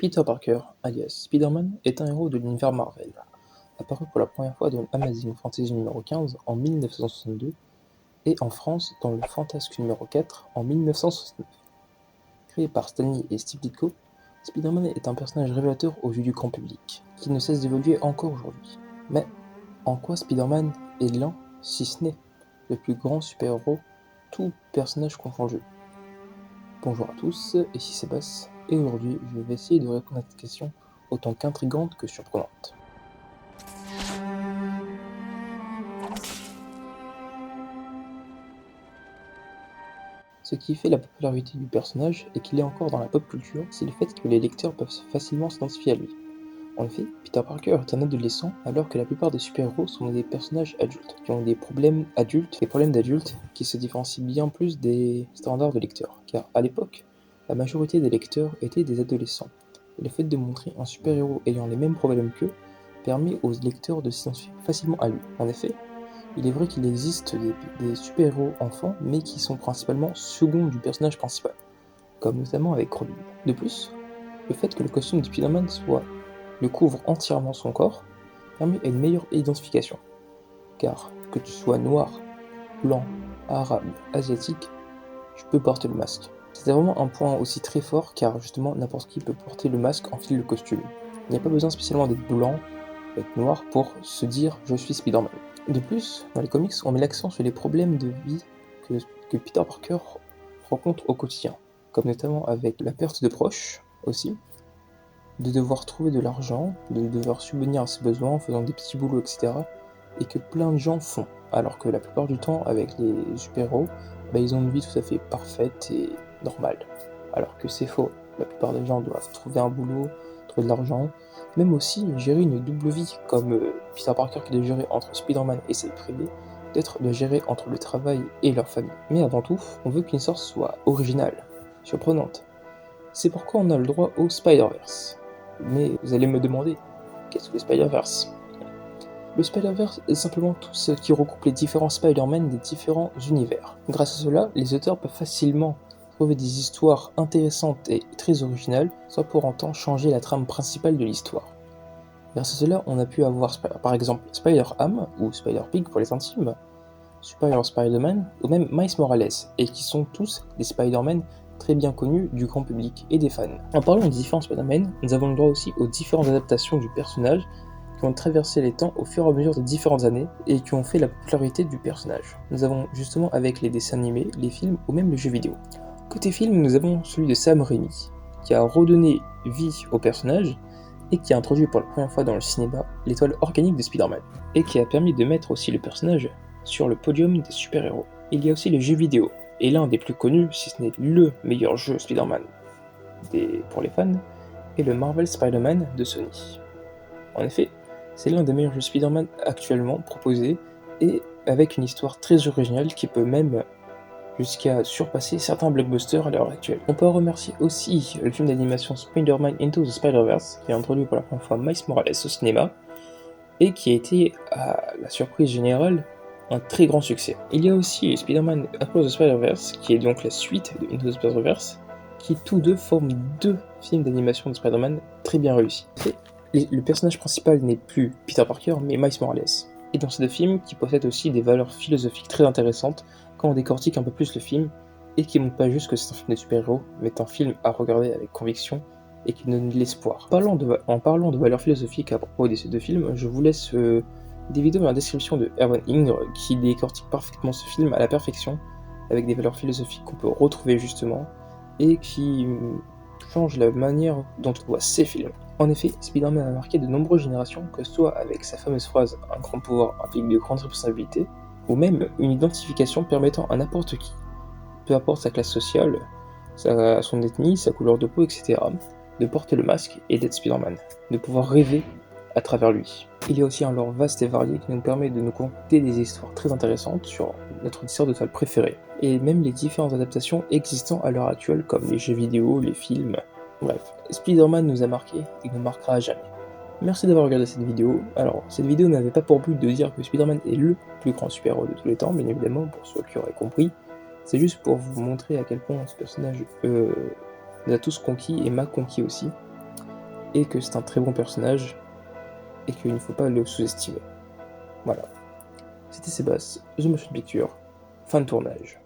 Peter Parker, alias Spider-Man, est un héros de l'univers Marvel, apparu pour la première fois dans Amazing Fantasy numéro 15 en 1962 et en France dans le Fantasque numéro 4 en 1969. Créé par Stan Lee et Steve Ditko, Spider-Man est un personnage révélateur aux yeux du grand public, qui ne cesse d'évoluer encore aujourd'hui. Mais en quoi Spider-Man est l'un, si ce n'est le plus grand super-héros, tout personnage confondu? Bonjour à tous, ici Sébastien, et aujourd'hui je vais essayer de répondre à cette question autant qu'intrigante que surprenante. Ce qui fait la popularité du personnage et qu'il est encore dans la pop culture, c'est le fait que les lecteurs peuvent facilement s'identifier à lui. En effet, Peter Parker est un adolescent alors que la plupart des super-héros sont des personnages adultes, qui ont des problèmes d'adultes qui se différencient bien plus des standards de lecteurs, car à l'époque, la majorité des lecteurs étaient des adolescents, et le fait de montrer un super-héros ayant les mêmes problèmes qu'eux permet aux lecteurs de s'identifier facilement à lui. En effet, il est vrai qu'il existe des super-héros enfants, mais qui sont principalement seconds du personnage principal, comme notamment avec Robin. De plus, le fait que le costume de Spider-Man le couvre entièrement son corps permet une meilleure identification, car que tu sois noir, blanc, arabe, asiatique, tu peux porter le masque. C'est vraiment un point aussi très fort car justement n'importe qui peut porter le masque, enfiler le costume. Il n'y a pas besoin spécialement d'être blanc, d'être noir pour se dire je suis Spider-Man. De plus, dans les comics, on met l'accent sur les problèmes de vie que Peter Parker rencontre au quotidien, comme notamment avec la perte de proches aussi, de devoir trouver de l'argent, de devoir subvenir à ses besoins en faisant des petits boulots, etc. Et que plein de gens font, alors que la plupart du temps, avec les super-héros, ils ont une vie tout à fait parfaite et normale. Alors que c'est faux, la plupart des gens doivent trouver un boulot, trouver de l'argent, même aussi gérer une double vie, comme Peter Parker qui doit gérer entre Spider-Man et ses privés, peut-être de gérer entre le travail et leur famille. Mais avant tout, on veut qu'une histoire soit originale, surprenante. C'est pourquoi on a le droit au Spider-Verse. Mais vous allez me demander, qu'est-ce que le Spider-Verse? Le Spider-Verse est simplement tout ce qui recoupe les différents Spider-Man des différents univers. Grâce à cela, les auteurs peuvent facilement trouver des histoires intéressantes et très originales, sans pour autant changer la trame principale de l'histoire. Grâce à cela, on a pu avoir par exemple Spider-Ham, ou Spider-Pig pour les intimes, Superior Spider-Man, ou même Miles Morales, et qui sont tous des Spider-Man très bien connus du grand public et des fans. En parlant des différents Spider-Man, nous avons le droit aussi aux différentes adaptations du personnage qui ont traversé les temps au fur et à mesure des différentes années et qui ont fait la popularité du personnage. Nous avons justement avec les dessins animés, les films ou même les jeux vidéo. Côté film, nous avons celui de Sam Raimi, qui a redonné vie au personnage et qui a introduit pour la première fois dans le cinéma l'étoile organique de Spider-Man, et qui a permis de mettre aussi le personnage sur le podium des super-héros. Il y a aussi les jeux vidéo, et l'un des plus connus, si ce n'est le meilleur jeu Spider-Man pour les fans, est le Marvel Spider-Man de Sony. En effet, c'est l'un des meilleurs jeux Spider-Man actuellement proposés, et avec une histoire très originale qui peut même jusqu'à surpasser certains blockbusters à l'heure actuelle. On peut remercier aussi le film d'animation Spider-Man Into the Spider-Verse, qui a introduit pour la première fois Miles Morales au cinéma, et qui a été, à la surprise générale, un très grand succès. Il y a aussi Spider-Man Across the Spider-Verse, qui est donc la suite de Into the Spider-Verse, qui tous deux forment deux films d'animation de Spider-Man très bien réussis. Le personnage principal n'est plus Peter Parker, mais Miles Morales. Et dans ces deux films, qui possèdent aussi des valeurs philosophiques très intéressantes, quand on décortique un peu plus le film, et qui montre pas juste que c'est un film de super-héros, mais un film à regarder avec conviction, et qui donne de l'espoir. En parlant de valeurs philosophiques à propos de ces deux films, je vous laisse des vidéos dans la description de Erwan Ingres qui décortique parfaitement ce film à la perfection, avec des valeurs philosophiques qu'on peut retrouver justement, et qui changent la manière dont on voit ces films. En effet, Spider-Man a marqué de nombreuses générations, que ce soit avec sa fameuse phrase « Un grand pouvoir implique de grandes responsabilités », ou même une identification permettant à n'importe qui, peu importe sa classe sociale, son ethnie, sa couleur de peau, etc., de porter le masque et d'être Spider-Man, de pouvoir rêver à travers lui. Il y a aussi un lore vaste et varié qui nous permet de nous conter des histoires très intéressantes sur notre histoire de toile préférée, et même les différentes adaptations existant à l'heure actuelle comme les jeux vidéo, les films, bref. Spider-Man nous a marqué et nous marquera à jamais. Merci d'avoir regardé cette vidéo. Alors, cette vidéo n'avait pas pour but de dire que Spider-Man est le plus grand super-héros de tous les temps, bien évidemment, pour ceux qui auraient compris. C'est juste pour vous montrer à quel point ce personnage nous a tous conquis et m'a conquis aussi. et que c'est un très bon personnage, et qu'il ne faut pas le sous-estimer. Voilà. C'était Sébastien, The Motion Picture, fin de tournage.